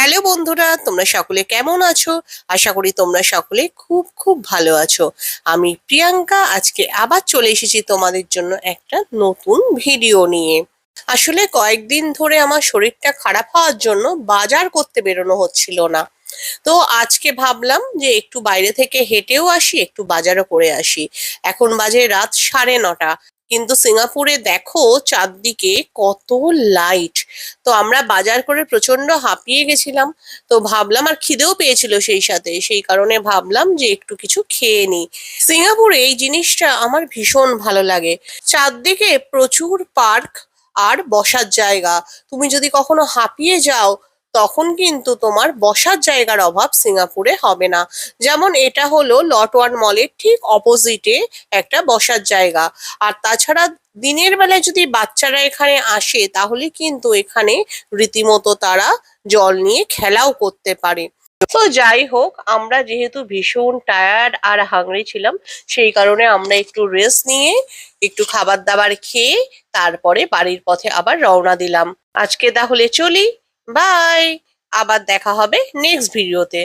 Hello বন্ধুরা, তোমরা সকলে কেমন আছো? আশা করি তোমরা সকলে খুব খুব ভালো আছো। আমি প্রিয়াঙ্কা আজকে আবার চলে এসেছি তোমাদের জন্য একটা নতুন ভিডিও নিয়ে। আসলে কয়েকদিন ধরে আমার শরীরটা খারাপ হওয়ার জন্য বাজার করতে বেরোনো হচ্ছিল না। তো আজকে ভাবলাম যে একটু বাইরে থেকে হেঁটেও আসি, একটু বাজারও করে আসি। এখন বাজে রাত 9:30, কিন্তু সিঙ্গাপুরে দেখো চারদিকে কত লাইট। তো আমরা বাজার করে প্রচন্ড হাঁপিয়ে গেছিলাম। তো ভাবলাম, আর খিদেও পেয়েছিল সেই সাথে, সেই কারণে ভাবলাম যে একটু কিছু খেয়ে নিই। সিঙ্গাপুরে এই জিনিসটা আমার ভীষণ ভালো লাগে। চারদিকে প্রচুর পার্ক আর বসার জায়গা। তুমি যদি কখনো হাঁপিয়ে যাও, তখন কিন্তু তোমার বসার জায়গার অভাব সিঙ্গাপুরে হবে না। যেমন এটা হলো লট ওয়ান মলের ঠিক অপোজিটে একটা বসার জায়গা। আর তাছাড়া দিনের বেলায় যদি বাচ্চারা এখানে আসে, তাহলে কিন্তু এখানে রীতিমতো তারা জল নিয়ে খেলাও করতে পারে। তো যাই হোক, আমরা যেহেতু ভীষণ টায়ার্ড আর হাংরি ছিলাম, সেই কারণে আমরা একটু রেস্ট নিয়ে একটু খাবার দাবার খেয়ে তারপরে বাড়ির পথে আবার রওনা দিলাম। আজকে তাহলে চলি। বাই। আবার দেখা হবে নেক্সট ভিডিওতে।